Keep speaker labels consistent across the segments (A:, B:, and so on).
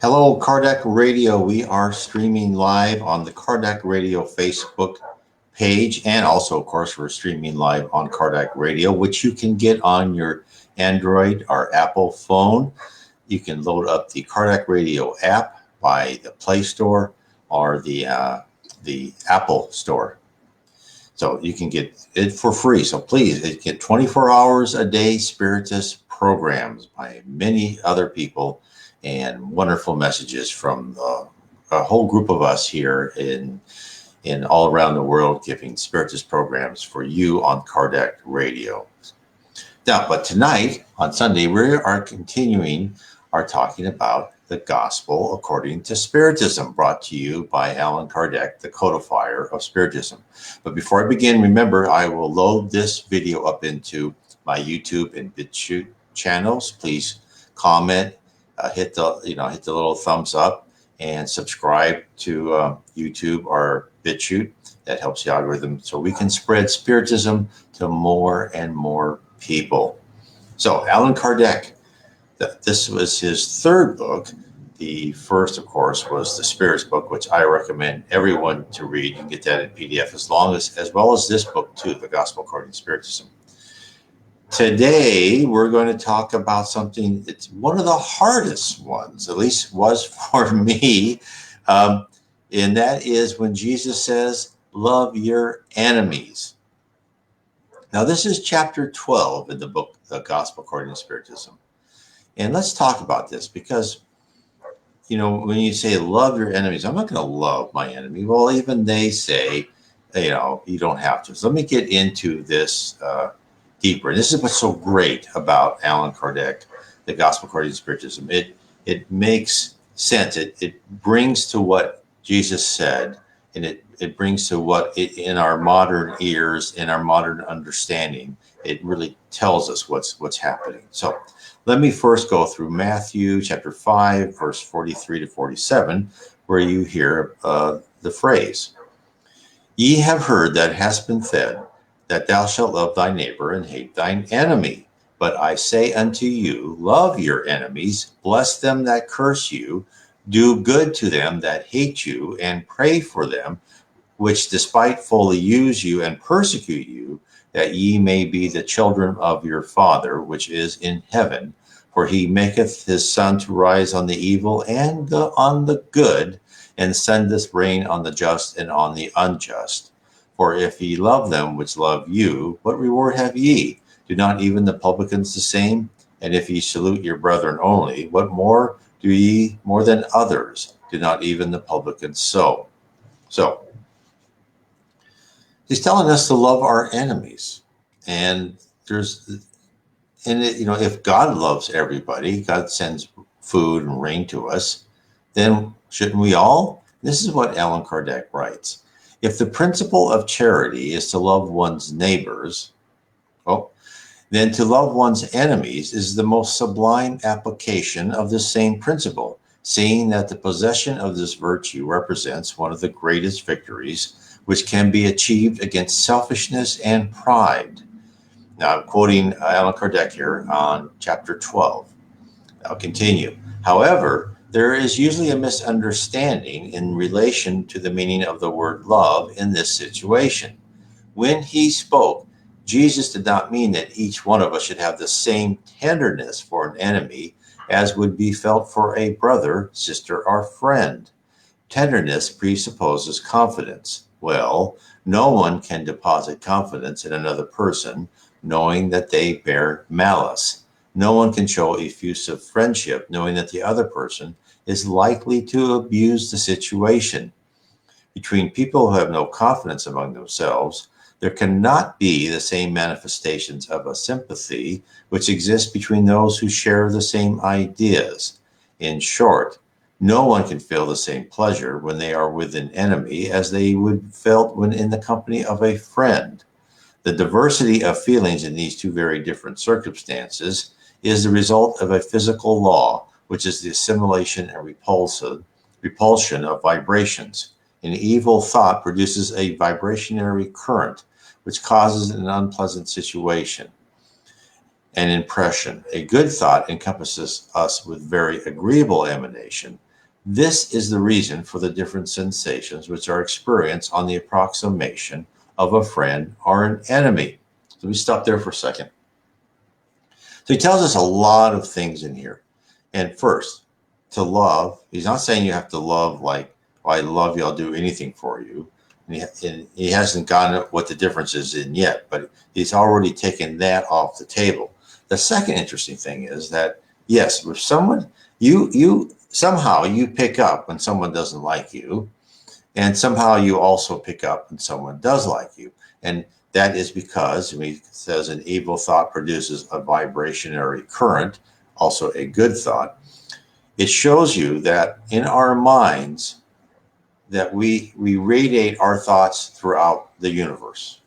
A: Hello, Kardec Radio. We are streaming live on the Kardec Radio Facebook page, and also, of course, we're streaming live on Kardec Radio, which you can get on your Android or Apple phone. You can load up the Kardec Radio app by the Play Store or the Apple Store. So you can get it for free. So please get 24 hours a day Spiritist programs by many other people and wonderful messages from a whole group of us here in all around the world, giving Spiritist programs for you on Kardec Radio. Now, but tonight on Sunday, we are continuing our talking about the Gospel according to Spiritism, brought to you by Allan Kardec, the codifier of Spiritism. But before I begin, remember, I will load this video up into my YouTube and BitChute channels. Please comment, hit the little thumbs up, and subscribe to YouTube or BitChute. That helps the algorithm so we can spread Spiritism to more and more people. So Allan Kardec, this was his third book. The first, of course, was the Spirits book, which I recommend everyone to read. You can get that in PDF as well as this book too, The Gospel According to Spiritism. Today, we're going to talk about something. It's one of the hardest ones, at least was for me, and that is when Jesus says, "Love your enemies." Now, this is chapter 12 in the book, The Gospel According to Spiritism. And let's talk about this because, when you say love your enemies, I'm not going to love my enemy. Well, even they say, you don't have to. So let me get into this deeper. And this is what's so great about Allan Kardec, The Gospel According to Spiritism. It makes sense. It brings to what Jesus said, and it brings to what in our modern ears, in our modern understanding, it really tells us what's happening. So let me first go through Matthew chapter 5, verse 43 to 47, where you hear the phrase, "Ye have heard that it has been said, that thou shalt love thy neighbor and hate thine enemy. But I say unto you, love your enemies, bless them that curse you, do good to them that hate you, and pray for them which despitefully use you and persecute you, that ye may be the children of your Father which is in heaven. For he maketh his sun to rise on the evil and on the good, and sendeth rain on the just and on the unjust. For if ye love them which love you, what reward have ye? Do not even the publicans the same? And if ye salute your brethren only, what more do ye more than others? Do not even the publicans so?" So, he's telling us to love our enemies. And if God loves everybody, God sends food and rain to us, then shouldn't we all? This is what Allan Kardec writes. If the principle of charity is to love one's neighbors, then to love one's enemies is the most sublime application of the same principle, seeing that the possession of this virtue represents one of the greatest victories which can be achieved against selfishness and pride. Now, I'm quoting Allan Kardec here on chapter 12. I'll continue. However, there is usually a misunderstanding in relation to the meaning of the word love in this situation. When he spoke, Jesus did not mean that each one of us should have the same tenderness for an enemy as would be felt for a brother, sister, or friend. Tenderness presupposes confidence. Well, no one can deposit confidence in another person knowing that they bear malice. No one can show effusive friendship knowing that the other person is likely to abuse the situation. Between people who have no confidence among themselves, there cannot be the same manifestations of a sympathy which exists between those who share the same ideas. In short, no one can feel the same pleasure when they are with an enemy as they would felt when in the company of a friend. The diversity of feelings in these two very different circumstances is the result of a physical law, which is the assimilation and repulsion of vibrations. An evil thought produces a vibrationary current, which causes an unpleasant situation, an impression. A good thought encompasses us with very agreeable emanation. This is the reason for the different sensations which are experienced on the approximation of a friend or an enemy. So we stop there for a second. So he tells us a lot of things in here. And first, to love, he's not saying you have to love like, oh, I love you, I'll do anything for you. And he hasn't gotten what the difference is in yet, but he's already taken that off the table. The second interesting thing is that, yes, with someone, you somehow you pick up when someone doesn't like you, and somehow you also pick up when someone does like you. And that is because, he says, an evil thought produces a vibrationary current, also a good thought. It shows you that in our minds, that we radiate our thoughts throughout the universe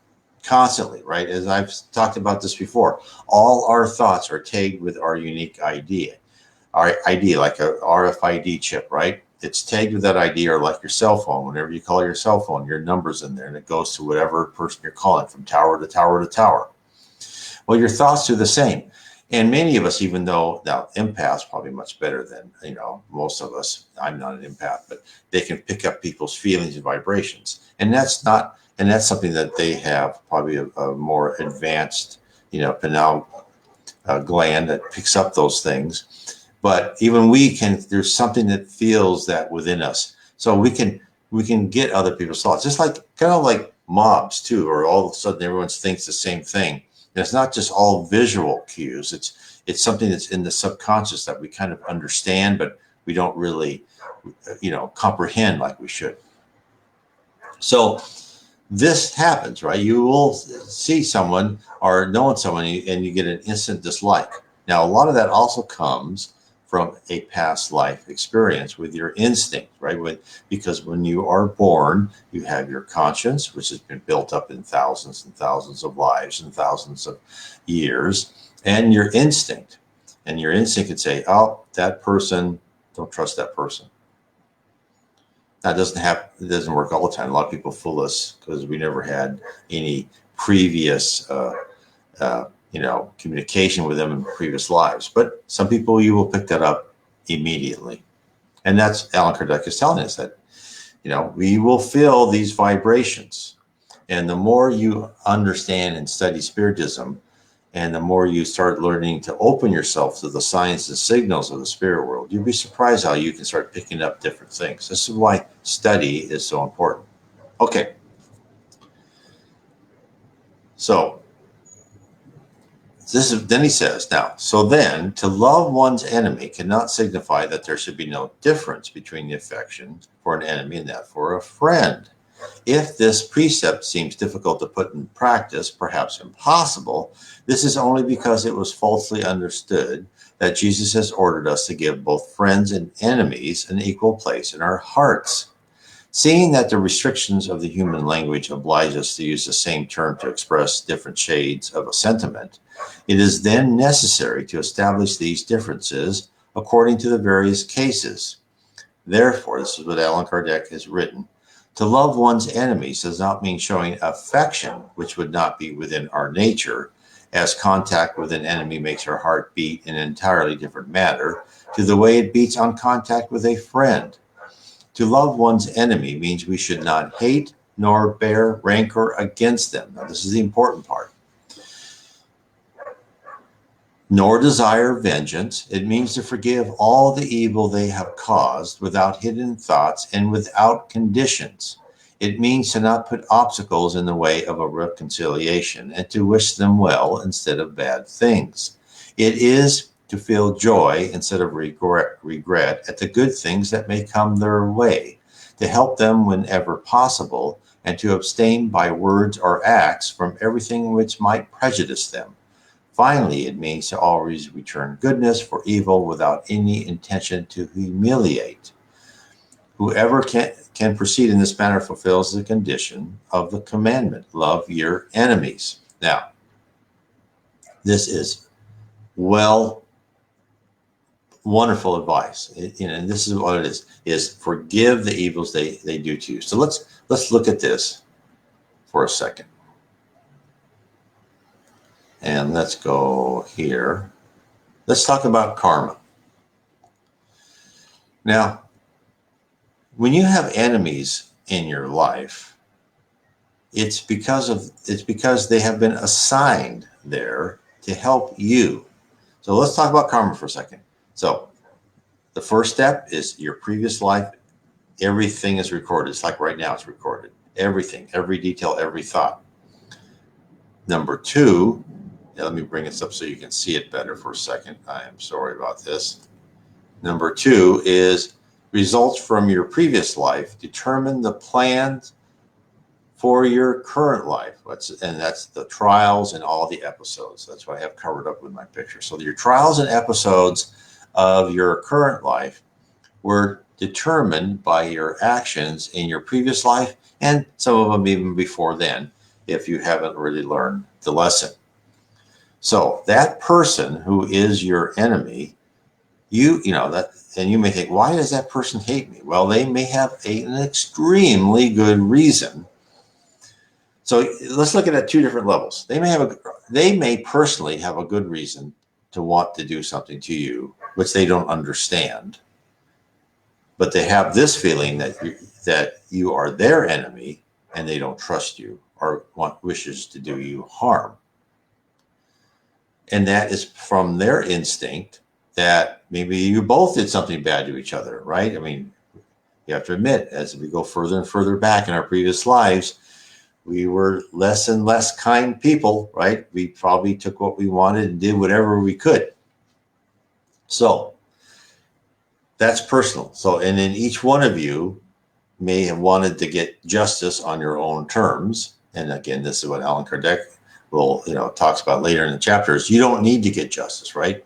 A: constantly, right? As I've talked about this before, all our thoughts are tagged with our unique ID. Our ID, like a RFID chip, right? It's tagged with that ID, or like your cell phone. Whenever you call your cell phone, your number's in there and it goes to whatever person you're calling from tower to tower to tower. Well, your thoughts do the same. And many of us, even though now empaths probably much better than, most of us, I'm not an empath, but they can pick up people's feelings and vibrations. And that's something that they have probably a more advanced, pineal gland that picks up those things. But even there's something that feels that within us. So we can get other people's thoughts, just like kind of like mobs too, or all of a sudden everyone thinks the same thing. And it's not just all visual cues. It's something that's in the subconscious that we kind of understand, but we don't really, comprehend like we should. So this happens, right? You will see someone or know someone and you get an instant dislike. Now, a lot of that also comes from a past life experience with your instinct, right? Because when you are born, you have your conscience, which has been built up in thousands and thousands of lives and thousands of years, and your instinct. And your instinct can say, oh, that person, don't trust that person. That it doesn't work all the time. A lot of people fool us because we never had any previous communication with them in previous lives. But some people, you will pick that up immediately. And that's Allan Kardec is telling us that, we will feel these vibrations. And the more you understand and study Spiritism, and the more you start learning to open yourself to the signs and signals of the spirit world, you'll be surprised how you can start picking up different things. This is why study is so important. Okay. So then he says, now, so then to love one's enemy cannot signify that there should be no difference between the affection for an enemy and that for a friend. If this precept seems difficult to put in practice, perhaps impossible, this is only because it was falsely understood that Jesus has ordered us to give both friends and enemies an equal place in our hearts. Seeing that the restrictions of the human language oblige us to use the same term to express different shades of a sentiment, it is then necessary to establish these differences according to the various cases. Therefore, this is what Allan Kardec has written, to love one's enemies does not mean showing affection, which would not be within our nature, as contact with an enemy makes our heart beat in an entirely different manner to the way it beats on contact with a friend. To love one's enemy means we should not hate nor bear rancor against them. Now, this is the important part. Nor desire vengeance. It means to forgive all the evil they have caused without hidden thoughts and without conditions. It means to not put obstacles in the way of a reconciliation and to wish them well instead of bad things. It is to feel joy instead of regret at the good things that may come their way, to help them whenever possible, and to abstain by words or acts from everything which might prejudice them. Finally, it means to always return goodness for evil without any intention to humiliate. Whoever can proceed in this manner fulfills the condition of the commandment, love your enemies. Now, this is wonderful advice. And this is what it is forgive the evils they do to you. So let's look at this for a second. And let's go here. Let's talk about karma. Now, When you have enemies in your life, it's because they have been assigned there to help you. So let's talk about karma for a second. So the first step is your previous life. Everything is recorded. It's like right now it's recorded. Everything, every detail, every thought. Number two, let me bring this up so you can see it better for a second. I am sorry about this. Number two is results from your previous life determine the plans for your current life. And that's the trials and all the episodes. That's what I have covered up with my picture. So your trials and episodes of your current life were determined by your actions in your previous life, and some of them even before then, if you haven't really learned the lesson. So that person who is your enemy, you know that, and you may think, why does that person hate me? Well, they may have an extremely good reason. So let's look at it at two different levels. They may personally have a good reason to want to do something to you, which they don't understand. But they have this feeling that you are their enemy and they don't trust you or wishes to do you harm. And that is from their instinct that maybe you both did something bad to each other, right? I mean, you have to admit, as we go further and further back in our previous lives, we were less and less kind people, right? We probably took what we wanted and did whatever we could. So that's personal. So, and then each one of you may have wanted to get justice on your own terms. And again, this is what Allan Kardec will, talks about later in the chapters. You don't need to get justice, right?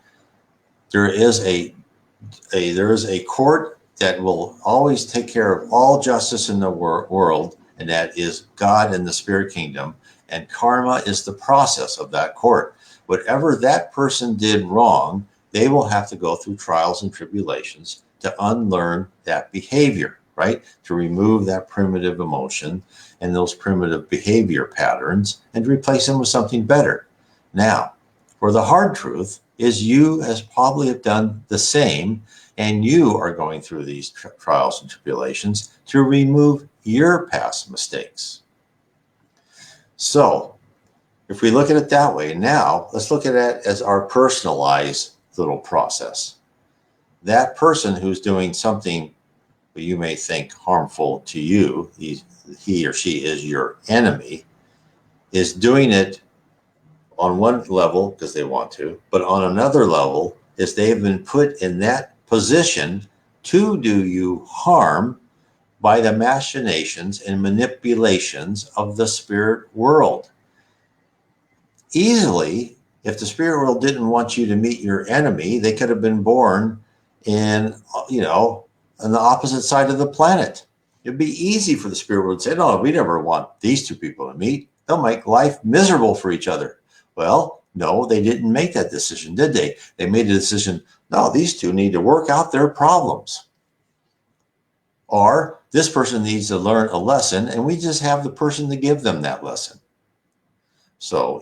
A: There is a court that will always take care of all justice in the world, and that is God and the spirit kingdom. And karma is the process of that court. Whatever that person did wrong, they will have to go through trials and tribulations to unlearn that behavior, right? To remove that primitive emotion and those primitive behavior patterns and replace them with something better. Now, for the hard truth is you has probably have done the same, and you are going through these trials and tribulations to remove your past mistakes. So if we look at it that way, now let's look at it as our personalized little process. That person who's doing something that you may think harmful to you, he or she is your enemy, is doing it on one level because they want to, but on another level is they've been put in that position to do you harm by the machinations and manipulations of the spirit world. Easily, if the spirit world didn't want you to meet your enemy, they could have been born in, on the opposite side of the planet. It'd be easy for the spirit world to say, no, we never want these two people to meet. They'll make life miserable for each other. Well, no, they didn't make that decision, did they? They made a decision, no, these two need to work out their problems. Or this person needs to learn a lesson, and we just have the person to give them that lesson. So,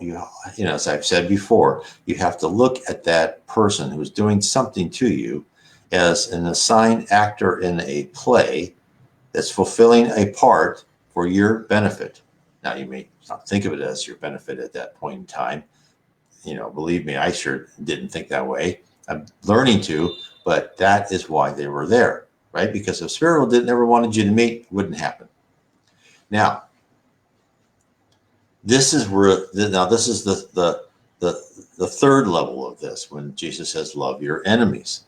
A: as I've said before, you have to look at that person who's doing something to you as an assigned actor in a play that's fulfilling a part for your benefit. Now, you may not think of it as your benefit at that point in time. Believe me, I sure didn't think that way. I'm learning to, but that is why they were there, right? Because if spirit world didn't ever wanted you to meet, it wouldn't happen. Now, this is the third level of this when Jesus says, love your enemies.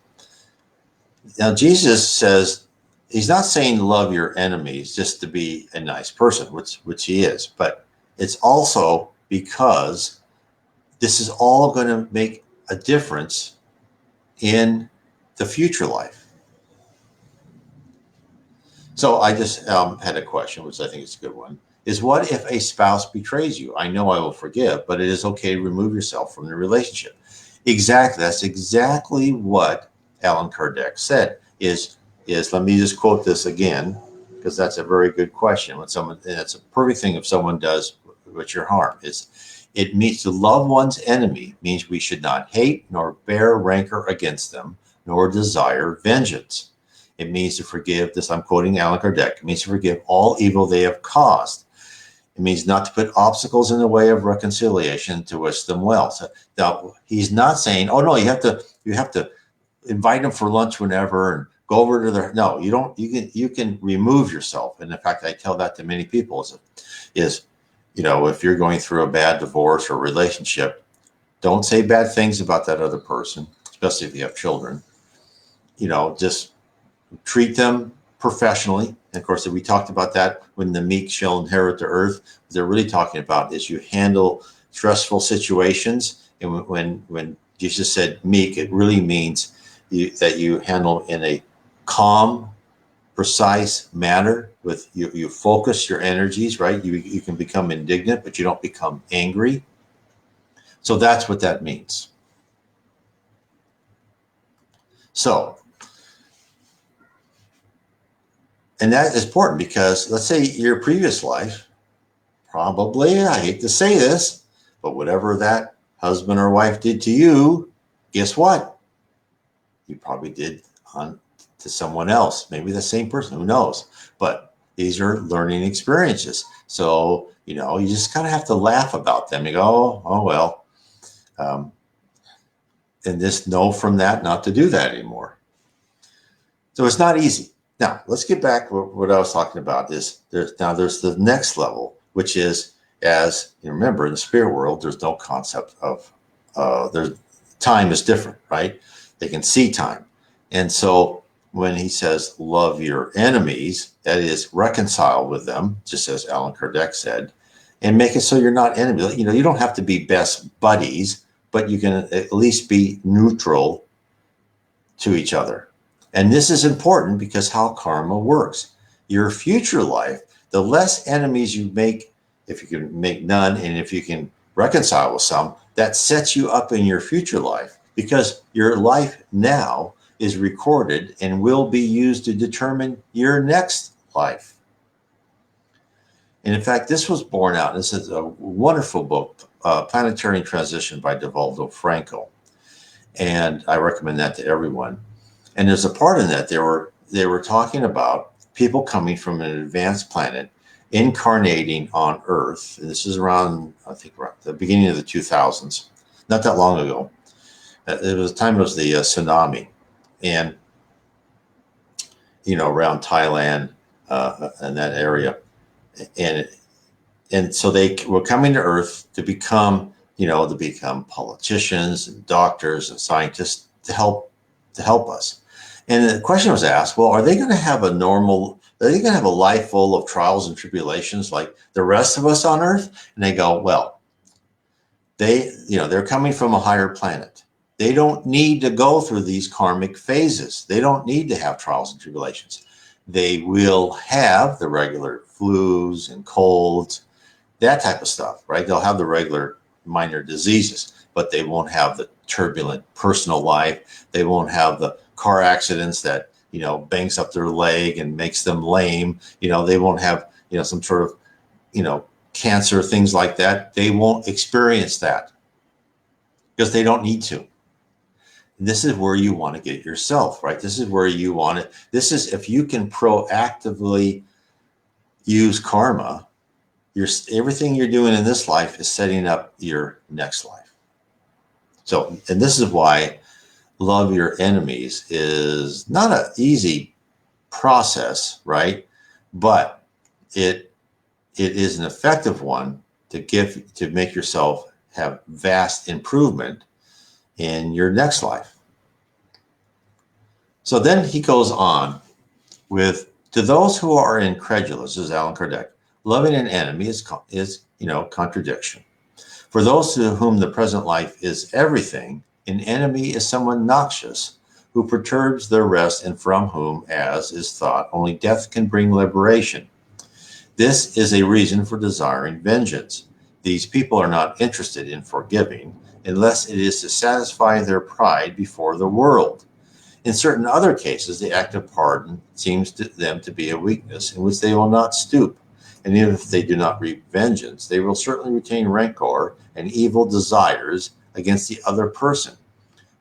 A: Now, Jesus says, he's not saying love your enemies just to be a nice person, which he is, but it's also because this is all going to make a difference in the future life. So I just had a question, which I think is a good one, is what if a spouse betrays you? I know I will forgive, but it is okay to remove yourself from the relationship. Exactly. That's exactly what Allan Kardec said is let me just quote this again, because that's a very good question. And that's a perfect thing if someone does what your harm is. It means to love one's enemy means we should not hate nor bear rancor against them, nor desire vengeance. It means to forgive this. I'm quoting Allan Kardec. It means to forgive all evil they have caused. It means not to put obstacles in the way of reconciliation, to wish them well. So now he's not saying, oh no, you have to invite them for lunch whenever and go over to their, no, you don't, you can remove yourself. And in fact, I tell that to many people is, if you're going through a bad divorce or relationship, don't say bad things about that other person, especially if you have children. Just treat them professionally. And of course, we talked about that when the meek shall inherit the earth. What they're really talking about is you handle stressful situations. And when Jesus said meek, it really means that you handle in a calm, precise manner. With you focus your energies, right? You can become indignant, but you don't become angry. So that's what that means. So, and that is important because let's say your previous life, probably, I hate to say this, but whatever that husband or wife did to you, guess what? You probably did to someone else, maybe the same person, who knows? But these are learning experiences. So, you just kind of have to laugh about them. You go, oh well. And just know from that not to do that anymore. So it's not easy. Now, let's get back to what I was talking about. There's the next level, which is, as you remember, in the spirit world, there's no concept of time is different, right? They can see time. And so when he says, love your enemies, that is, reconcile with them, just as Allan Kardec said, and make it so you're not enemies. You don't have to be best buddies, but you can at least be neutral to each other. And this is important because how karma works. Your future life, the less enemies you make, if you can make none, and if you can reconcile with some, that sets you up in your future life, because your life now is recorded and will be used to determine your next life. And in fact, this was borne out. This is a wonderful book, Planetary Transition by Divaldo Franco. And I recommend that to everyone. And there's a part in that they were talking about people coming from an advanced planet incarnating on Earth. And this is around, I think, around the beginning of the 2000s, not that long ago. It was the time it was the tsunami, and around Thailand and that area, and so they were coming to Earth to become politicians and doctors and scientists to help us. And the question was asked, well, are they going to have a life full of trials and tribulations like the rest of us on Earth? And they go, well, they're coming from a higher planet. They don't need to go through these karmic phases. They don't need to have trials and tribulations. They will have the regular flus and colds, that type of stuff, right? They'll have the regular minor diseases, but they won't have the turbulent personal life. They won't have the car accidents that, bangs up their leg and makes them lame. They won't have, some sort of, cancer, things like that. They won't experience that because they don't need to. And this is where you want to get yourself, right? This is where you want it. This is, if you can proactively use karma, everything you're doing in this life is setting up your next life. So, and this is why love your enemies is not an easy process, right? But it is an effective one to make yourself have vast improvement in your next life. So then he goes on with, to those who are incredulous, this is Allan Kardec, loving an enemy is contradiction. For those to whom the present life is everything, an enemy is someone noxious who perturbs their rest and from whom, as is thought, only death can bring liberation. This is a reason for desiring vengeance. These people are not interested in forgiving unless it is to satisfy their pride before the world. In certain other cases, the act of pardon seems to them to be a weakness in which they will not stoop. And even if they do not reap vengeance, they will certainly retain rancor and evil desires against the other person.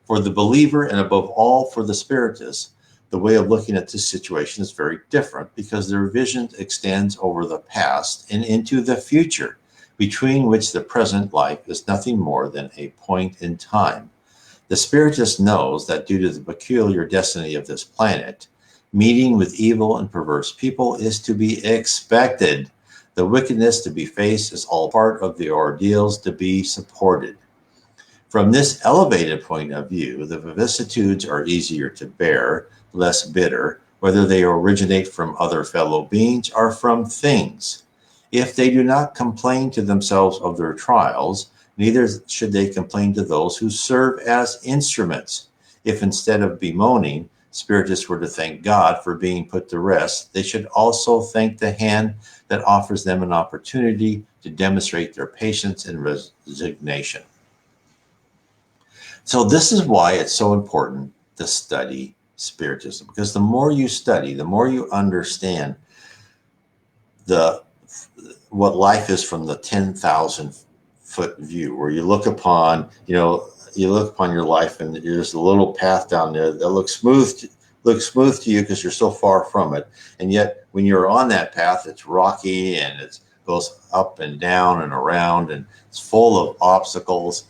A: For the believer, and above all for the spiritist, the way of looking at this situation is very different because their vision extends over the past and into the future, between which the present life is nothing more than a point in time. The Spiritist knows that due to the peculiar destiny of this planet, meeting with evil and perverse people is to be expected. The wickedness to be faced is all part of the ordeals to be supported. From this elevated point of view, the vicissitudes are easier to bear, less bitter, whether they originate from other fellow beings or from things. If they do not complain to themselves of their trials, neither should they complain to those who serve as instruments. If instead of bemoaning, Spiritists were to thank God for being put to rest, they should also thank the hand that offers them an opportunity to demonstrate their patience and resignation. So this is why it's so important to study Spiritism, because the more you study, the more you understand what life is from the 10,000 foot view, where you look upon, your life and there's a little path down there that looks smooth to you because you're so far from it. And yet when you're on that path, it's rocky and it goes up and down and around and it's full of obstacles.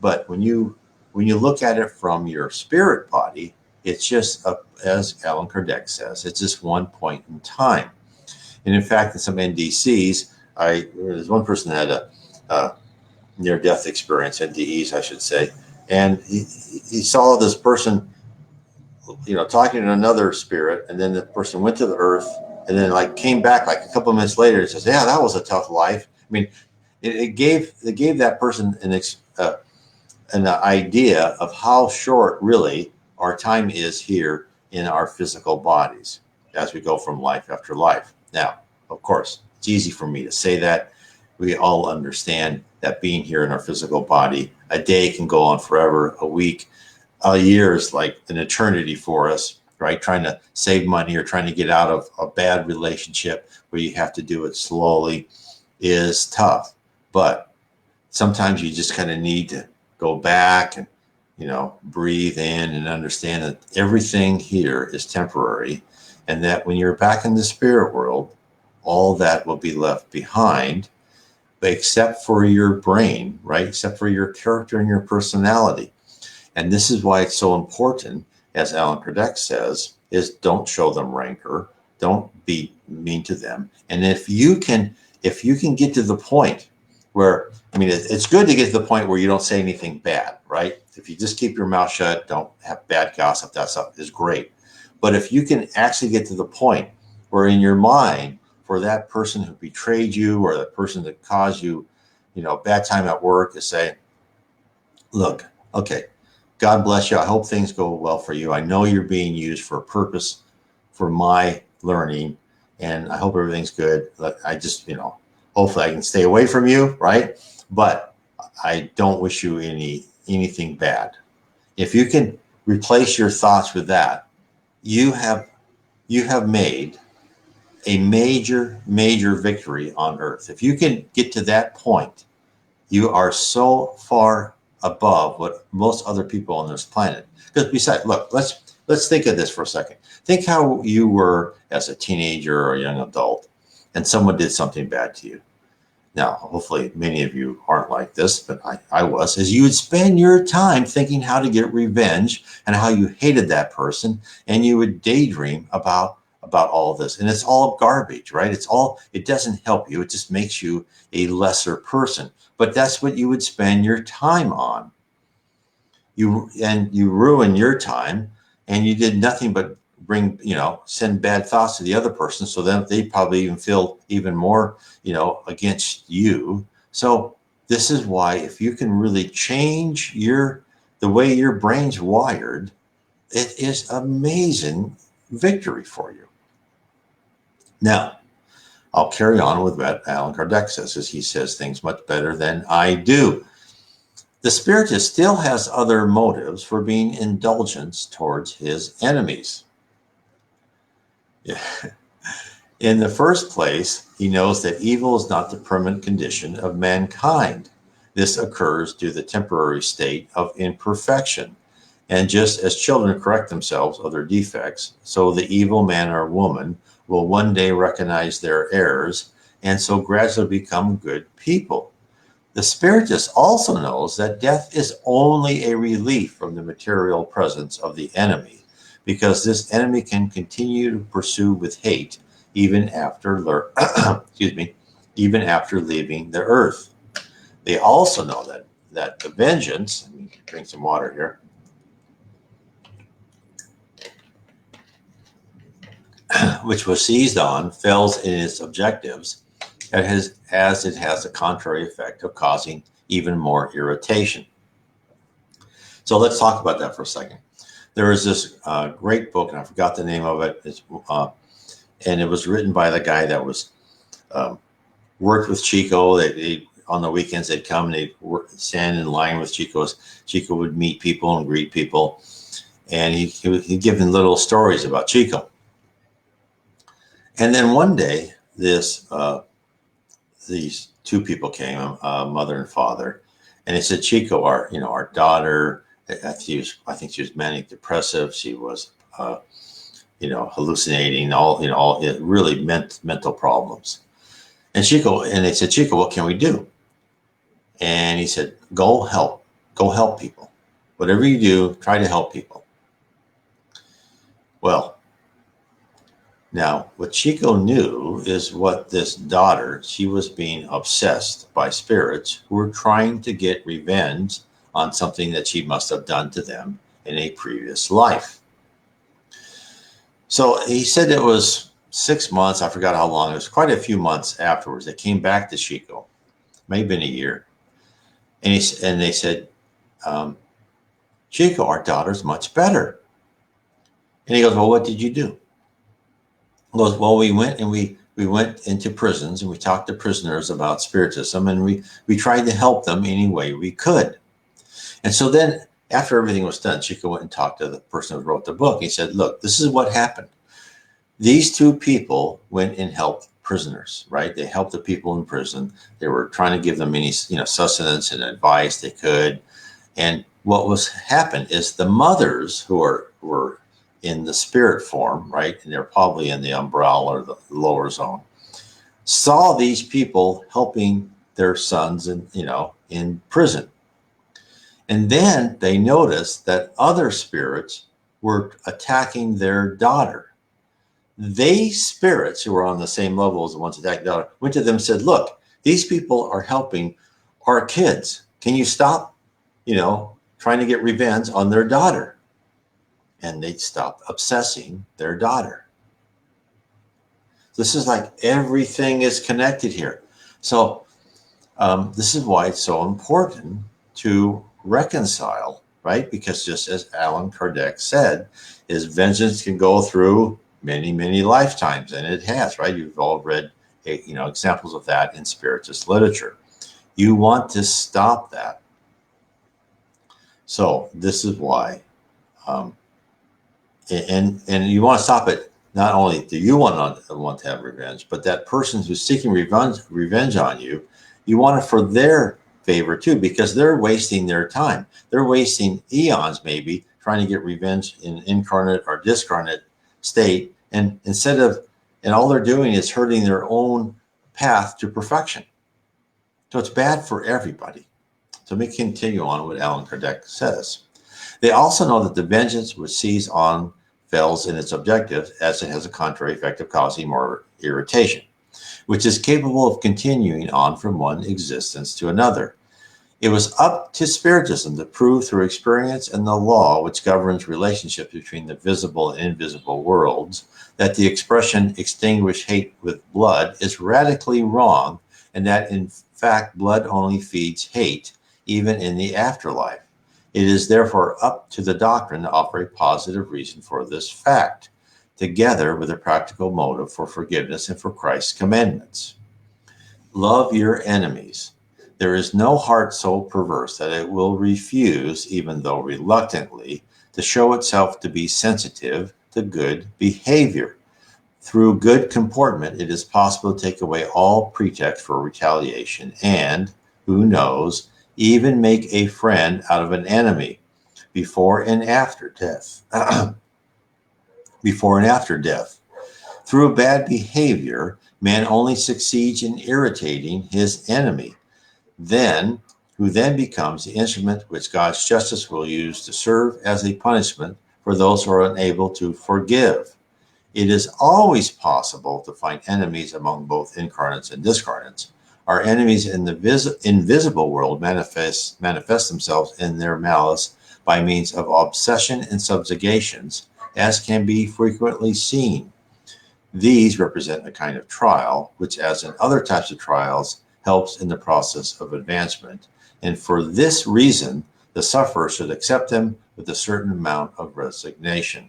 A: But when you look at it from your spirit body, it's just, as Allan Kardec says, it's just one point in time. And in fact, in some NDCs, there's one person that had a near-death experience, NDEs, I should say, and he saw this person, talking to another spirit, and then the person went to the earth, and then came back a couple of minutes later and says, "Yeah, that was a tough life." I mean, it gave that person an idea of how short really our time is here in our physical bodies as we go from life after life. Now, of course, it's easy for me to say that. We all understand that being here in our physical body, a day can go on forever, a week, a year is like an eternity for us, right? Trying to save money or trying to get out of a bad relationship where you have to do it slowly is tough. But sometimes you just kind of need to go back and, breathe in and understand that everything here is temporary, and that when you're back in the spirit world, all that will be left behind, except for your brain, right? Except for your character and your personality. And this is why it's so important, as Allan Kardec says, is don't show them rancor, don't be mean to them. And if you can get to the point where, it's good to get to the point where you don't say anything bad, right? If you just keep your mouth shut, don't have bad gossip, that stuff is great. But if you can actually get to the point where in your mind, for that person who betrayed you or the person that caused you, bad time at work, is say, look, okay, God bless you. I hope things go well for you. I know you're being used for a purpose for my learning, and I hope everything's good. But I just, hopefully I can stay away from you, right? But I don't wish you anything bad. If you can replace your thoughts with that, you have made a major victory on earth. If you can get to that point, you are so far above what most other people on this planet. Because besides, look, let's think of this for a second. Think how you were as a teenager or a young adult and someone did something bad to you. Now, hopefully many of you aren't like this, but I was, is you would spend your time thinking how to get revenge and how you hated that person, and you would daydream about all of this. And it's all garbage, right? It doesn't help you. It just makes you a lesser person. But that's what you would spend your time on. You ruin your time, and you did nothing but send bad thoughts to the other person, so then they probably even feel even more, against you. So this is why, if you can really change the way your brain's wired, it is amazing victory for you. Now, I'll carry on with what Allan Kardec says, as he says things much better than I do. The Spiritist still has other motives for being indulgent towards his enemies. Yeah. In the first place, he knows that evil is not the permanent condition of mankind. This occurs due to the temporary state of imperfection. And just as children correct themselves of their defects, so the evil man or woman will one day recognize their errors and so gradually become good people. The Spiritist also knows that death is only a relief from the material presence of the enemy, because this enemy can continue to pursue with hate even after excuse me, even after leaving the earth. They also know that the vengeance, let me drink some water here, which was seized on, fails in its objectives, as it has the contrary effect of causing even more irritation. So let's talk about that for a second. There is this great book, and I forgot the name of it. And it was written by the guy that was worked with Chico. On the weekends they'd come and they'd stand in line with Chico's. Chico would meet people and greet people, and he'd give them little stories about Chico. And then one day, these two people came, mother and father, and they said, Chico, our daughter, I think she was manic depressive. She was, hallucinating, all really mental problems. And they said, Chico, what can we do? And he said, go help people. Whatever you do, try to help people. Well, now, what Chico knew is what this daughter, she was being obsessed by spirits who were trying to get revenge on something that she must have done to them in a previous life. So he said it was 6 months. I forgot how long. It was quite a few months afterwards. They came back to Chico, maybe in a year. And they said, Chico, our daughter's much better. And he goes, well, what did you do? He goes, well, we went into prisons and we talked to prisoners about Spiritism, and we tried to help them any way we could. And so then after everything was done, Chico went and talked to the person who wrote the book. He said, look, this is what happened. These two people went and helped prisoners, right? They helped the people in prison. They were trying to give them any, sustenance and advice they could. And what happened is the mothers who were in the spirit form, right? And they're probably in the umbrella or the lower zone, saw these people helping their sons in prison. And then they noticed that other spirits were attacking their daughter. They spirits who were on the same level as the ones attacking the daughter went to them and said, look, these people are helping our kids. Can you stop, trying to get revenge on their daughter? And they stopped obsessing their daughter. This is like everything is connected here. So this is why it's so important to reconcile, right? Because just as Allan Kardec said, is vengeance can go through many, many lifetimes, and it has, right? You've all read, examples of that in Spiritist literature. You want to stop that. So this is why, and you want to stop it. Not only do you want to have revenge, but that person who's seeking revenge on you, you want it for their favor too, because they're wasting their time. They're wasting eons maybe trying to get revenge in incarnate or discarnate state, and all they're doing is hurting their own path to perfection. So it's bad for everybody. So let me continue on what Allan Kardec says. They also know that the vengeance which seized on fails in its objective, as it has a contrary effect of causing more irritation, which is capable of continuing on from one existence to another. It was up to Spiritism to prove through experience and the law which governs relationships between the visible and invisible worlds that the expression extinguish hate with blood is radically wrong, and that in fact blood only feeds hate, even in the afterlife. It is therefore up to the doctrine to offer a positive reason for this fact, together with a practical motive for forgiveness and for Christ's commandments. Love your enemies. There is no heart so perverse that it will refuse, even though reluctantly, to show itself to be sensitive to good behavior. Through good comportment, it is possible to take away all pretext for retaliation and, who knows, even make a friend out of an enemy, before and after death. Before and after death. Through bad behavior, man only succeeds in irritating his enemy, who then becomes the instrument which God's justice will use to serve as a punishment for those who are unable to forgive. It is always possible to find enemies among both incarnates and discarnates. Our enemies in the invisible world manifest themselves in their malice by means of obsession and subjugations, as can be frequently seen. These represent a kind of trial, which, as in other types of trials, helps in the process of advancement. And for this reason, the sufferer should accept them with a certain amount of resignation.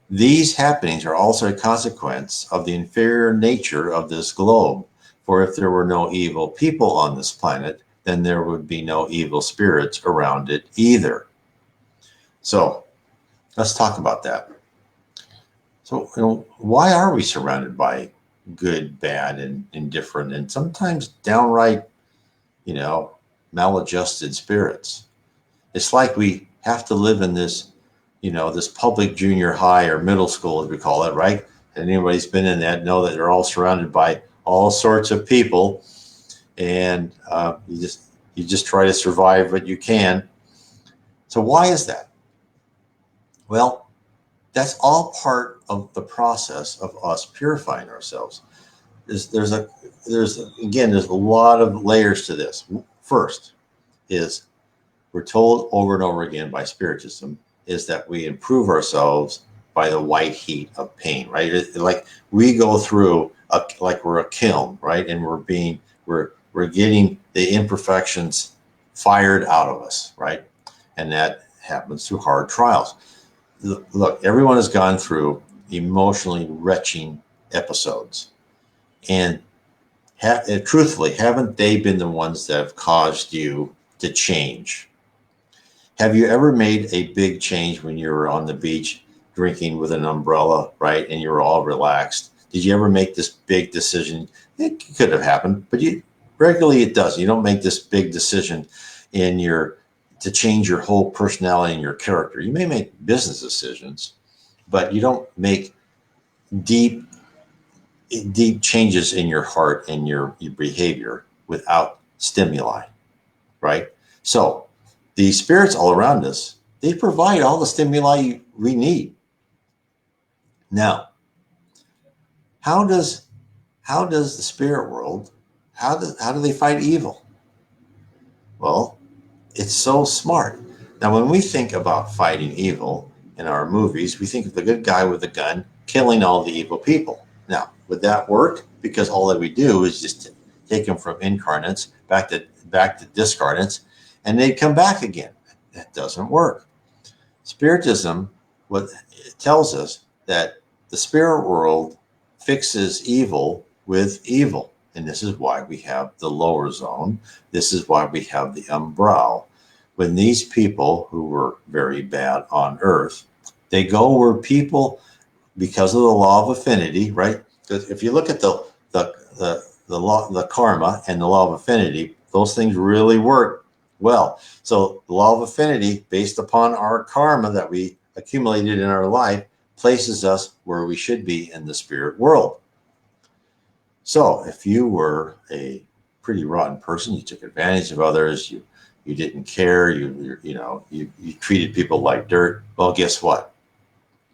A: These happenings are also a consequence of the inferior nature of this globe. For if there were no evil people on this planet, then there would be no evil spirits around it either. So let's talk about that. So, why are we surrounded by good, bad, and indifferent, and sometimes downright, maladjusted spirits? It's like we have to live in this, this public junior high or middle school, as we call it, right? And anybody's been in that know that they're all surrounded by all sorts of people, and you just try to survive what you can. So why is that? Well, that's all part of the process of us purifying ourselves. There's a lot of layers to this. First is we're told over and over again by Spiritism is that we improve ourselves by the white heat of pain, right? Like we go through like we're a kiln, right? And we're getting the imperfections fired out of us, right? And that happens through hard trials. Look, everyone has gone through emotionally wrenching episodes. And truthfully, haven't they been the ones that have caused you to change? Have you ever made a big change when you were on the beach drinking with an umbrella, right? And you were all relaxed? Did you ever make this big decision? It could have happened, but regularly it does. You don't make this big decision to change your whole personality and your character. You may make business decisions, but you don't make deep changes in your heart and your behavior without stimuli, right? So the spirits all around us, they provide all the stimuli we need. Now, how does the spirit world, how do they fight evil? Well, it's so smart. Now, when we think about fighting evil in our movies, we think of the good guy with a gun killing all the evil people. Now, would that work? Because all that we do is just take them from incarnates back to discarnates, and they'd come back again. That doesn't work. Spiritism it tells us that the spirit world fixes evil with evil. And this is why we have the lower zone. This is why we have the umbral. When these people who were very bad on Earth, they go where people, because of the law of affinity, right? Because if you look at the law, the karma and the law of affinity, those things really work well. So the law of affinity, based upon our karma that we accumulated in our life, places us where we should be in the spirit world. So if you were a pretty rotten person, you took advantage of others, you didn't care, you treated people like dirt, well, guess what?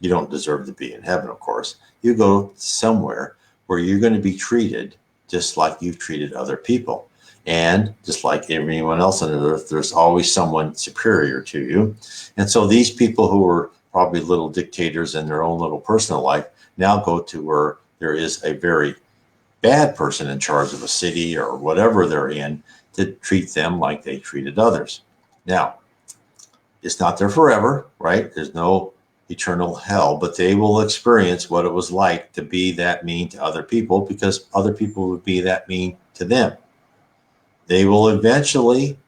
A: You don't deserve to be in heaven, of course. You go somewhere where you're going to be treated just like you've treated other people. And just like everyone else on earth, there's always someone superior to you. And so these people who were probably little dictators in their own little personal life now go to where there is a very bad person in charge of a city or whatever they're in to treat them like they treated others. Now, it's not there forever, right? There's no eternal hell, but they will experience what it was like to be that mean to other people because other people would be that mean to them. They will eventually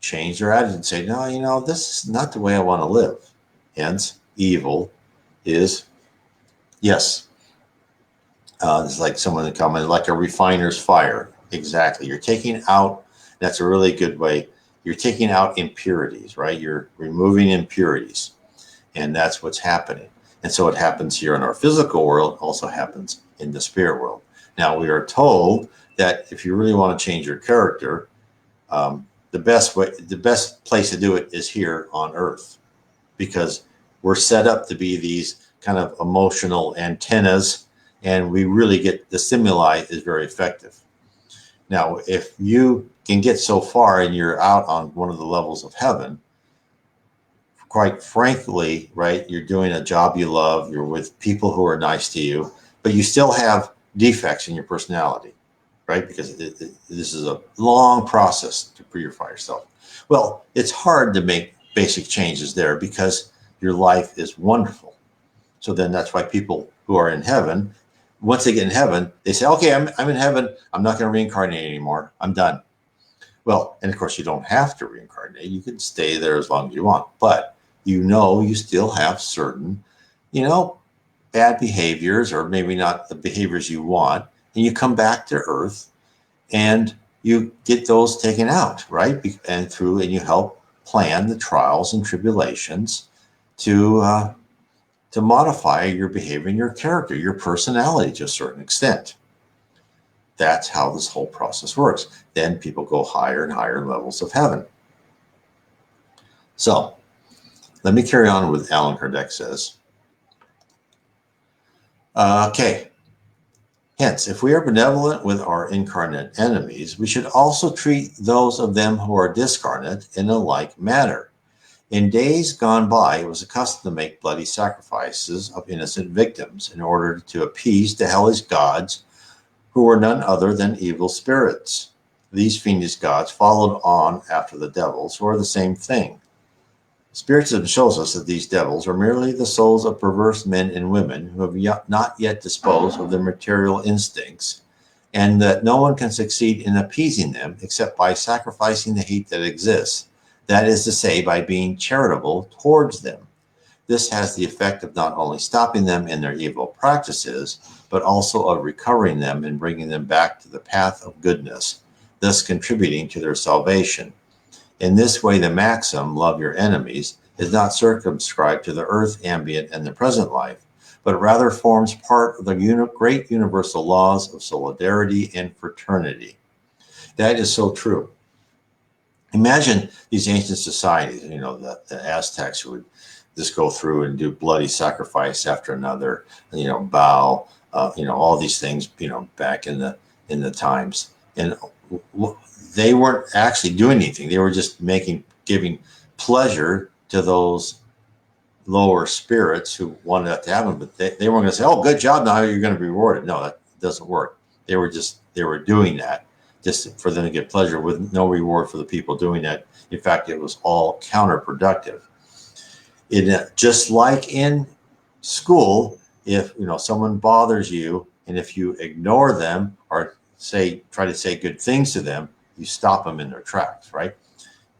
A: change their attitude and say, no, this is not the way I want to live. Hence, evil is, yes, it's like someone commented, like a refiner's fire. Exactly. You're taking out, that's a really good way you're taking out impurities, right? You're removing impurities. And that's what's happening. And so it happens here in our physical world, also happens in the spirit world. Now, we are told that if you really want to change your character, the best place to do it is here on earth, because we're set up to be these kind of emotional antennas, and we really get the stimuli is very effective. Now, if you can get so far and you're out on one of the levels of heaven, quite frankly, right, you're doing a job you love, you're with people who are nice to you, but you still have defects in your personality, right? Because this is a long process to purify yourself. Well, it's hard to make basic changes there because your life is wonderful. So then that's why people who are in heaven, once they get in heaven, they say, okay, I'm in heaven. I'm not going to reincarnate anymore. I'm done. Well, and of course, you don't have to reincarnate. You can stay there as long as you want. But you still have certain, bad behaviors, or maybe not the behaviors you want. And you come back to earth and you get those taken out, right? And you help plan the trials and tribulations to modify your behavior and your character, your personality to a certain extent. That's how this whole process works. Then people go higher and higher levels of heaven. So let me carry on with Allan Kardec says. Okay. Hence, if we are benevolent with our incarnate enemies, we should also treat those of them who are discarnate in a like manner. In days gone by, it was a custom to make bloody sacrifices of innocent victims in order to appease the hellish gods, who were none other than evil spirits. These fiendish gods followed on after the devils, who are the same thing. Spiritism shows us that these devils are merely the souls of perverse men and women who have not yet disposed of their material instincts, and that no one can succeed in appeasing them except by sacrificing the hate that exists, that is to say, by being charitable towards them. This has the effect of not only stopping them in their evil practices, but also of recovering them and bringing them back to the path of goodness, thus contributing to their salvation. In this way, the maxim, love your enemies, is not circumscribed to the earth ambient and the present life, but rather forms part of the great universal laws of solidarity and fraternity. That is so true. Imagine these ancient societies, the Aztecs who would just go through and do bloody sacrifice after another, bow, all these things, back in the times. And they weren't actually doing anything. They were just giving pleasure to those lower spirits who wanted that to happen. But they weren't going to say, oh, good job, now you're going to be rewarded. No, that doesn't work. They were doing that just for them to get pleasure with no reward for the people doing that. In fact, it was all counterproductive. Just like in school, if someone bothers you and if you ignore them or try to say good things to them, you stop them in their tracks, right?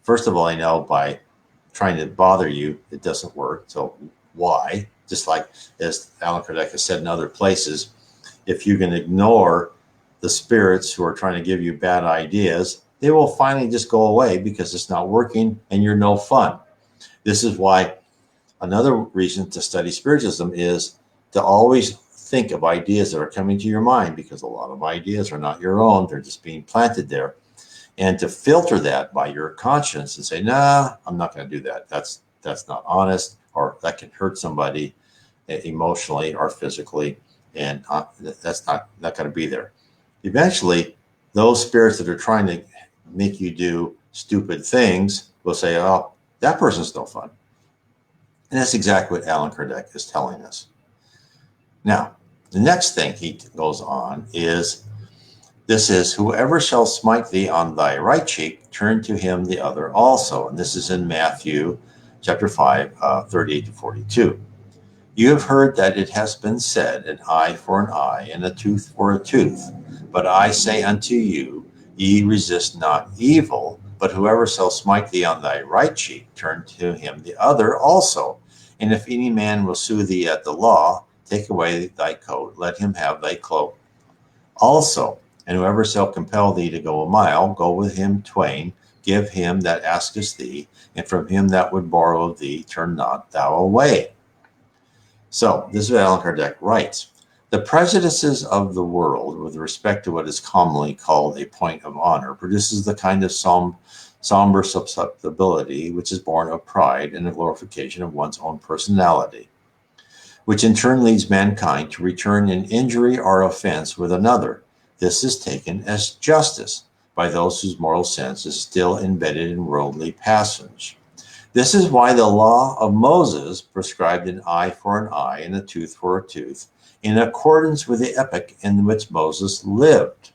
A: First of all, I know by trying to bother you, it doesn't work. So why? Just like as Allan Kardec has said in other places, if you can ignore the spirits who are trying to give you bad ideas, they will finally just go away because it's not working and you're no fun. This is why another reason to study Spiritism is to always think of ideas that are coming to your mind, because a lot of ideas are not your own. They're just being planted there. And to filter that by your conscience and say, nah, I'm not going to do that. That's not honest, or that can hurt somebody emotionally or physically. And that's not going to be there. Eventually, those spirits that are trying to make you do stupid things will say, oh, that person's no fun. And that's exactly what Allan Kardec is telling us. Now, the next thing he goes on is, this is, whoever shall smite thee on thy right cheek, turn to him the other also. And this is in Matthew chapter 5, 38 to 42. You have heard that it has been said, an eye for an eye, and a tooth for a tooth. But I say unto you, ye resist not evil, but whoever shall smite thee on thy right cheek, turn to him the other also. And if any man will sue thee at the law, take away thy coat, let him have thy cloak also. And whoever shall compel thee to go a mile, go with him twain. give him that asketh thee, and from him that would borrow thee, turn not thou away. So this is what Allan Kardec writes. The prejudices of the world with respect to what is commonly called a point of honor produces the kind of somber susceptibility which is born of pride and the glorification of one's own personality, which in turn leads mankind to return an injury or offense with another. This is taken as justice by those whose moral sense is still embedded in worldly passage. This is why the law of Moses prescribed an eye for an eye and a tooth for a tooth, in accordance with the epoch in which Moses lived.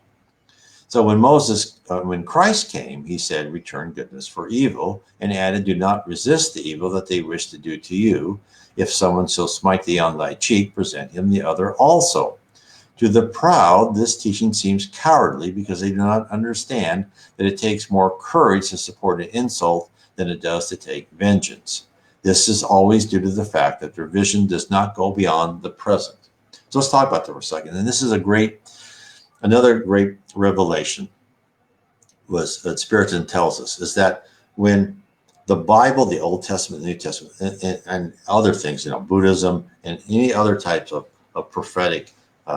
A: So when Christ came, he said, return goodness for evil, and added, do not resist the evil that they wish to do to you. If someone shall smite thee on thy cheek, present him the other also. To the proud, this teaching seems cowardly because they do not understand that it takes more courage to support an insult than it does to take vengeance. This is always due to the fact that their vision does not go beyond the present. So let's talk about that for a second. And this is another great revelation was that Spiritism tells us is that when the Bible, the Old Testament, the New Testament, and other things, Buddhism and any other types of prophetic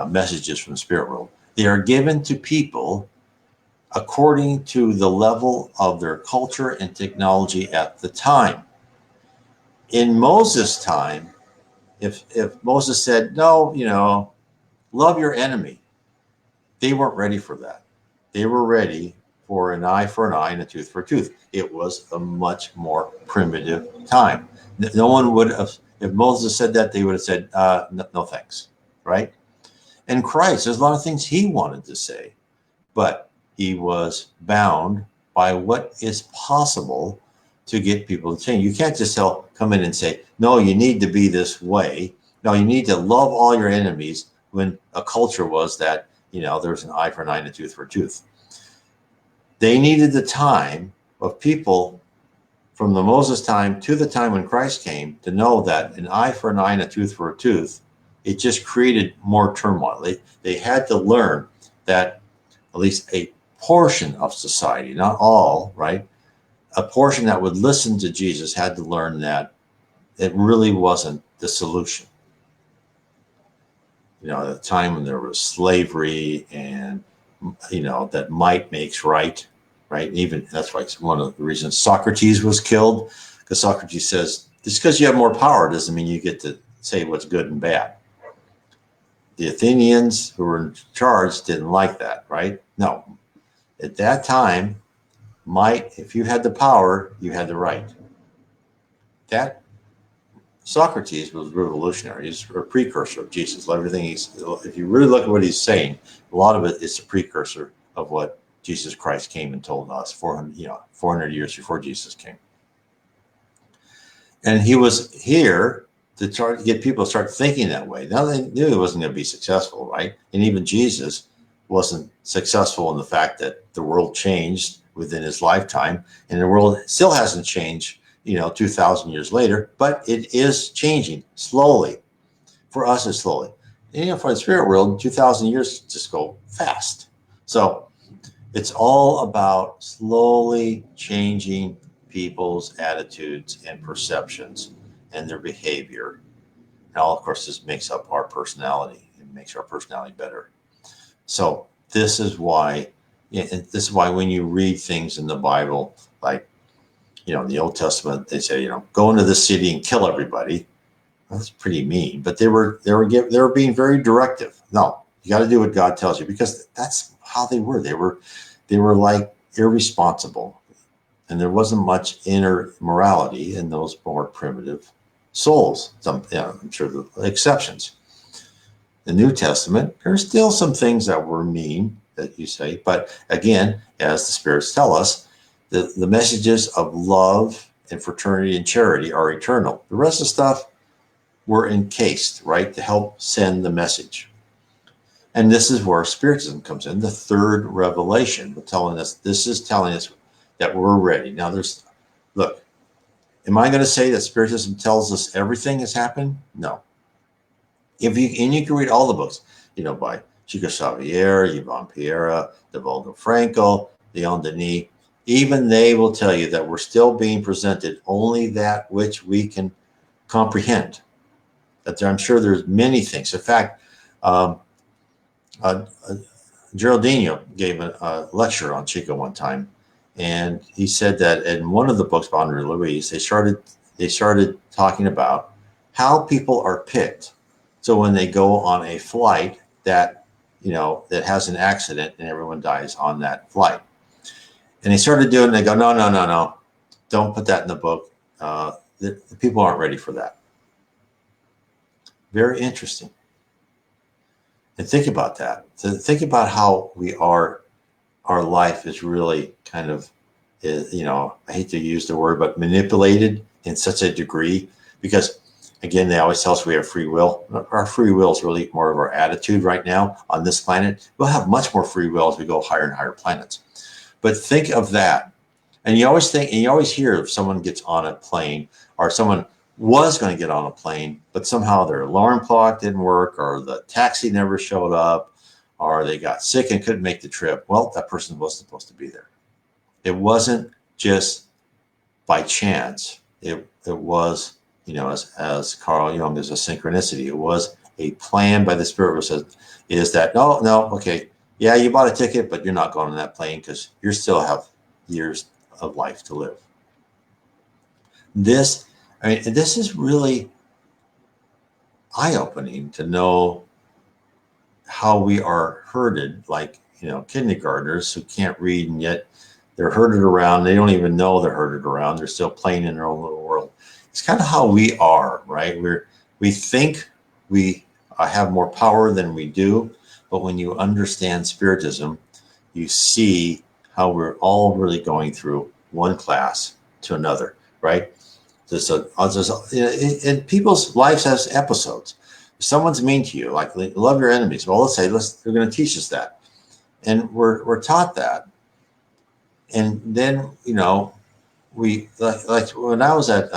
A: messages from the spirit world, they are given to people according to the level of their culture and technology at the time. In Moses' time, if Moses said, no, love your enemy, they weren't ready for that. They were ready for an eye for an eye and a tooth for a tooth. It was a much more primitive time. No one would have, if Moses said that, they would have said, no thanks, right? And Christ, there's a lot of things he wanted to say, but he was bound by what is possible to get people to change. You can't just come in and say, no, you need to be this way. No, you need to love all your enemies, when a culture was that, there's an eye for an eye and a tooth for a tooth. They needed the time of people from the Moses time to the time when Christ came to know that an eye for an eye and a tooth for a tooth, it just created more turmoil. They had to learn that at least a portion of society, not all, right? A portion that would listen to Jesus had to learn that it really wasn't the solution. At a time when there was slavery and, that might makes right? Even that's why it's one of the reasons Socrates was killed, because Socrates says, just because you have more power doesn't mean you get to say what's good and bad. The Athenians who were in charge didn't like that, right? No. At that time, if you had the power, you had the right. That Socrates was revolutionary. He's a precursor of Jesus. Everything if you really look at what he's saying, a lot of it is a precursor of what Jesus Christ came and told us 400 years before Jesus came. And he was here to try to get people to start thinking that way. Now they knew he wasn't going to be successful, right? And even Jesus wasn't successful in the fact that the world changed within his lifetime, and the world still hasn't changed 2,000 years later, but it is changing slowly. For us, it's slowly. And for the spirit world, 2,000 years just go fast. So it's all about slowly changing people's attitudes and perceptions and their behavior. And all, of course, this makes up our personality. It makes our personality better. So this is why when you read things in the Bible, like, in the Old Testament, they say, go into the city and kill everybody. That's pretty mean, but they were being very directive. No, you got to do what God tells you, because that's how they were. They were like irresponsible, and there wasn't much inner morality in those more primitive souls. I'm sure the exceptions. The New Testament, there's still some things that were mean that you say, but again, as the spirits tell us, the messages of love and fraternity and charity are eternal. The rest of the stuff were encased, right, to help send the message. And this is where Spiritism comes in, the third revelation, telling us that we're ready. Now look, am I going to say that Spiritism tells us everything has happened? No. And you can read all the books, by Chico Xavier, Yvonne Pereira, Devaldo Franco, Leon Denis. Even they will tell you that we're still being presented only that which we can comprehend. That I'm sure there's many things. In fact, um, uh, uh, Geraldino gave a lecture on Chico one time, and he said that in one of the books, Boundary Louise, they started talking about how people are picked. So when they go on a flight that that has an accident and everyone dies on that flight, and they started doing, they go, no, no, no, no, don't put that in the book. The people aren't ready for that. Very interesting. And think about that. So think about how our life is really kind of, I hate to use the word, but manipulated in such a degree, because again, they always tell us we have free will. Our free will is really more of our attitude right now on this planet. We'll have much more free will as we go higher and higher planets. But think of that. And you always think, and you always hear if someone gets on a plane, or someone was going to get on a plane, but somehow their alarm clock didn't work, or the taxi never showed up, or they got sick and couldn't make the trip. Well, that person was supposed to be there. It wasn't just by chance. It was, as Carl Jung, is a synchronicity. It was a plan by the Spirit, which says, is that, no, no, okay, yeah, you bought a ticket, but you're not going on that plane because you still have years of life to live. This is really eye-opening to know how we are herded, like, kindergartners who can't read, and yet they're herded around. They don't even know they're herded around. They're still playing in their own little world. It's kind of how we are, right? We think we have more power than we do, but when you understand Spiritism, you see how we're all really going through one class to another, right? And people's lives has episodes. If someone's mean to you, like, love your enemies. Well, they're going to teach us that, and we're taught that. And then we like when I was at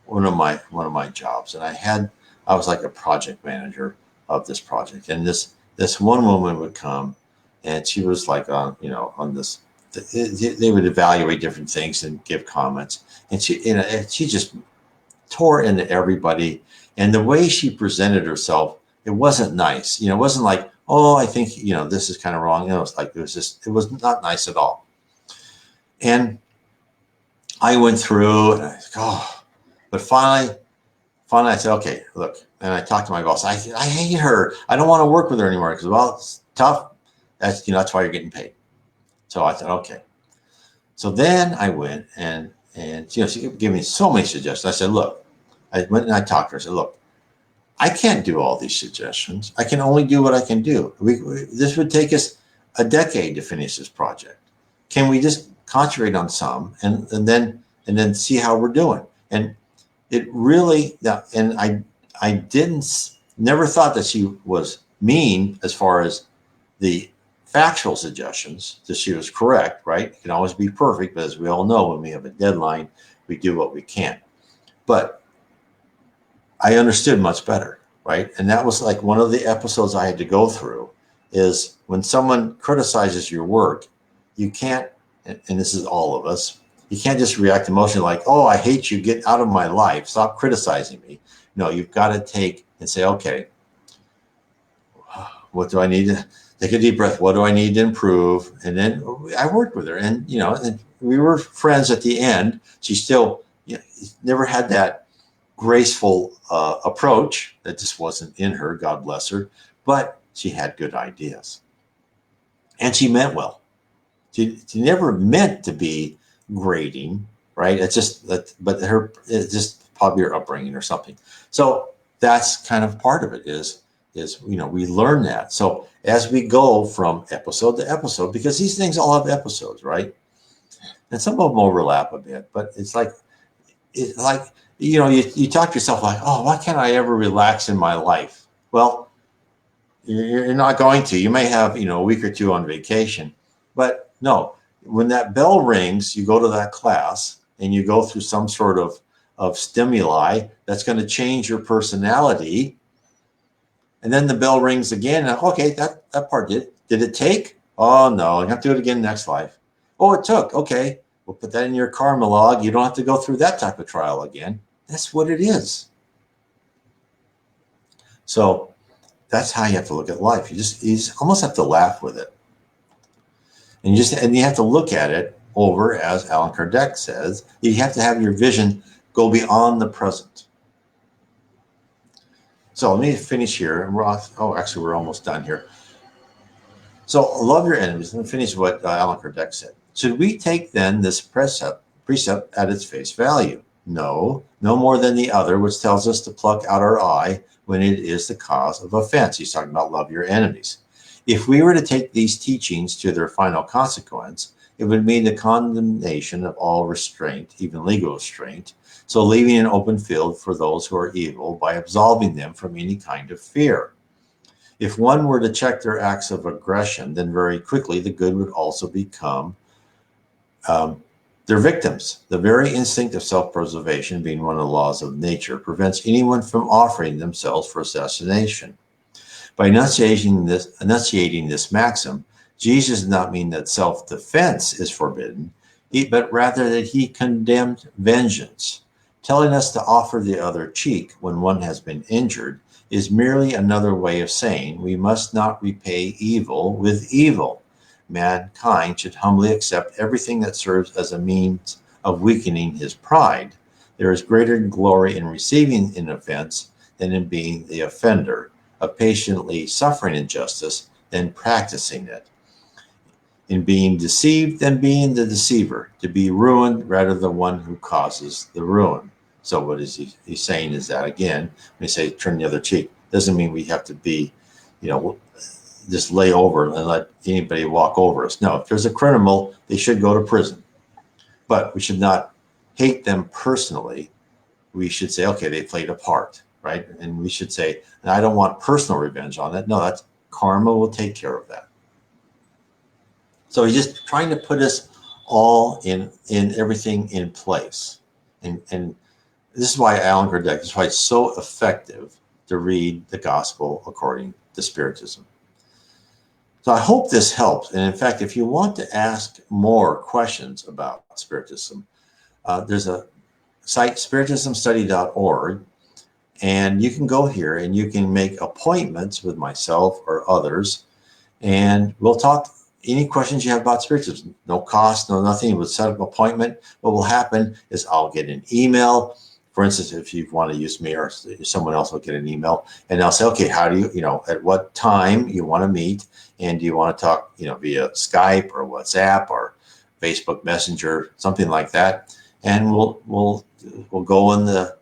A: one of my jobs, and I was like a project manager of this project, and this one woman would come, and she was like on this. They would evaluate different things and give comments, and she just tore into everybody. And the way she presented herself, it wasn't nice. It wasn't like, oh, I think this is kind of wrong. It was not nice at all. And I went through, and I said, oh, but finally I said, okay, look. And I talked to my boss. I hate her. I don't want to work with her anymore because, well, it's tough. That's why you're getting paid. So I said, okay. So then I went and she gave me so many suggestions. I said, look, I went and I talked to her. I said, look, I can't do all these suggestions. I can only do what I can do. This would take us a decade to finish this project. Can we just concentrate on some and then see how we're doing? And it really, and I never thought that she was mean as far as the factual suggestions, that she was correct, right? It can always be perfect, but as we all know, when we have a deadline, we do what we can. But I understood much better, right? And that was like one of the episodes I had to go through, is when someone criticizes your work, you can't, and this is all of us, you can't just react emotionally like, oh, I hate you, get out of my life, stop criticizing me. No, you've got to take and say, okay, what do I need to take a deep breath? What do I need to improve? And then I worked with her, and and we were friends at the end. She still never had that graceful approach. That just wasn't in her, God bless her, but she had good ideas, and she meant well. She never meant to be grading, right? It's just that, but it's just probably her upbringing or something. So that's kind of part of it is we learn that. So as we go from episode to episode, because these things all have episodes, right? And some of them overlap a bit, but it's like you talk to yourself like, oh, why can't I ever relax in my life? Well, you're not going to. You may have a week or two on vacation, but no, when that bell rings, you go to that class and you go through some sort of stimuli that's going to change your personality. And then the bell rings again. And, okay, that part did it take? Oh, no, I have to do it again next life. Oh, it took. Okay. We'll put that in your karma log. You don't have to go through that type of trial again. That's what it is. So that's how you have to look at life. You just almost have to laugh with it. And you have to look at it over, as Allan Kardec says, you have to have your vision go beyond the present. So let me finish here. And actually, we're almost done here. So love your enemies. Let me finish what Allan Kardec said. Should we take then this precept at its face value? No more than the other, which tells us to pluck out our eye when it is the cause of offense. He's talking about love your enemies. If we were to take these teachings to their final consequence, it would mean the condemnation of all restraint, even legal restraint, so leaving an open field for those who are evil by absolving them from any kind of fear. If one were to check their acts of aggression, then very quickly the good would also become their victims. The very instinct of self-preservation, being one of the laws of nature, prevents anyone from offering themselves for assassination. By enunciating this maxim, Jesus did not mean that self-defense is forbidden, but rather that he condemned vengeance. Telling us to offer the other cheek when one has been injured is merely another way of saying we must not repay evil with evil. Mankind should humbly accept everything that serves as a means of weakening his pride. There is greater glory in receiving an offense than in being the offender, of patiently suffering injustice than practicing it, in being deceived than being the deceiver, to be ruined rather than the one who causes the ruin. So what is he's saying is that, again, when you say turn the other cheek, doesn't mean we have to be, just lay over and let anybody walk over us. No, if there's a criminal, they should go to prison. But we should not hate them personally. We should say, okay, they played a part, right? And we should say, and I don't want personal revenge on that. No, that's karma will take care of that. So he's just trying to put us all in everything in place. And this is why Allan Kardec, this is why it's so effective to read the gospel according to Spiritism. So I hope this helps. And in fact, if you want to ask more questions about Spiritism, there's a site, spiritismstudy.org, and you can go here and you can make appointments with myself or others, and we'll talk any questions you have about Spiritism. No cost, no nothing. We'll set up an appointment. What will happen is I'll get an email. For instance, if you want to use me or someone else will get an email, and they'll say, okay, how do you, at what time you want to meet, and do you want to talk, via Skype or WhatsApp or Facebook Messenger, something like that, and we'll go on the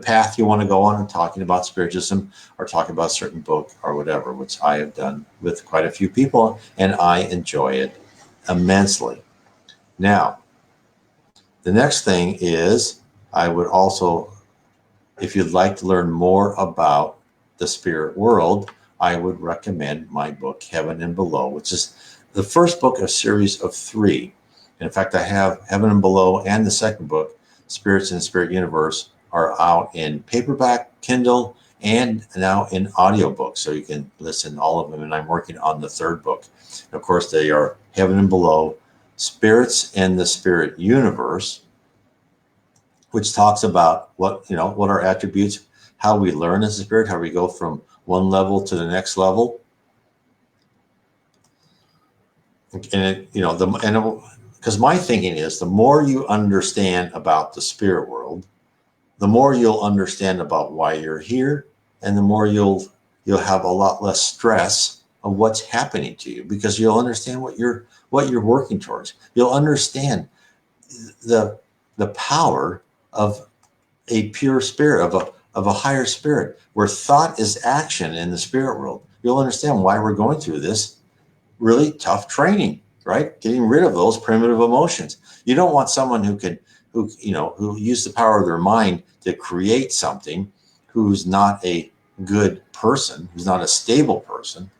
A: path you want to go on and talking about Spiritism or talking about a certain book or whatever, which I have done with quite a few people, and I enjoy it immensely. Now, the next thing is I would also, if you'd like to learn more about the spirit world, I would recommend my book, Heaven and Below, which is the first book, a series of 3. And in fact, I have Heaven and Below and the second book, Spirits in the Spirit Universe, are out in paperback, Kindle, and now in audiobook. So you can listen to all of them. And I'm working on the third book. And of course, they are Heaven and Below, Spirits in the Spirit Universe, which talks about what our attributes, how we learn as a spirit, how we go from one level to the next level. And because my thinking is the more you understand about the spirit world, the more you'll understand about why you're here, and the more you'll have a lot less stress of what's happening to you, because you'll understand what you're working towards. You'll understand the power of a pure spirit, of a higher spirit, where thought is action in the spirit world. You'll understand why we're going through this really tough training, right? Getting rid of those primitive emotions. You don't want someone who use the power of their mind to create something, who's not a good person, who's not a stable person.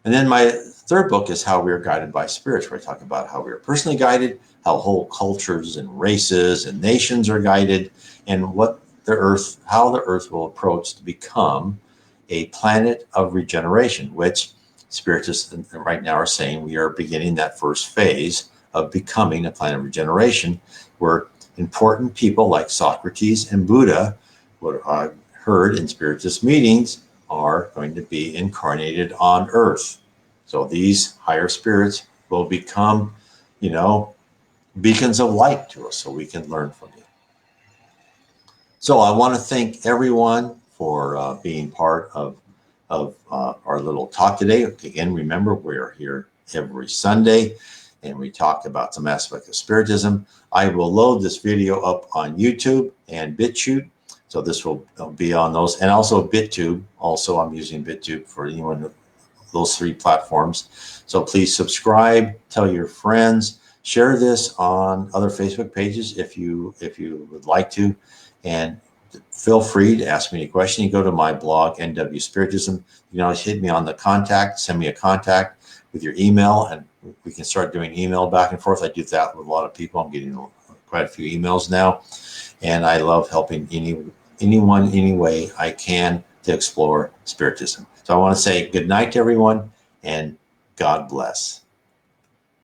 A: And then my third book is How We Are Guided by Spirits, where I talk about how we are personally guided, how whole cultures and races and nations are guided, and how the earth will approach to become a planet of regeneration, which Spiritists right now are saying we are beginning that first phase of becoming a planet of regeneration, where important people like Socrates and Buddha, what I've heard in Spiritist meetings, are going to be incarnated on Earth. So these higher spirits will become, beacons of light to us so we can learn from you. So I want to thank everyone for being part of our little talk today. Again, remember, we're here every Sunday and we talk about some aspect of Spiritism. I will load this video up on YouTube and BitChute. So this will be on those, and also BitTube. Also, I'm using BitTube for anyone, those 3 platforms. So please subscribe, tell your friends, share this on other Facebook pages if you would like to, and feel free to ask me any question. You go to my blog, NW Spiritism. You can always hit me on the contact, send me a contact with your email, and we can start doing email back and forth. I do that with a lot of people. I'm getting quite a few emails now, and I love helping anyone any way I can to explore Spiritism. So I want to say good night to everyone, and God bless.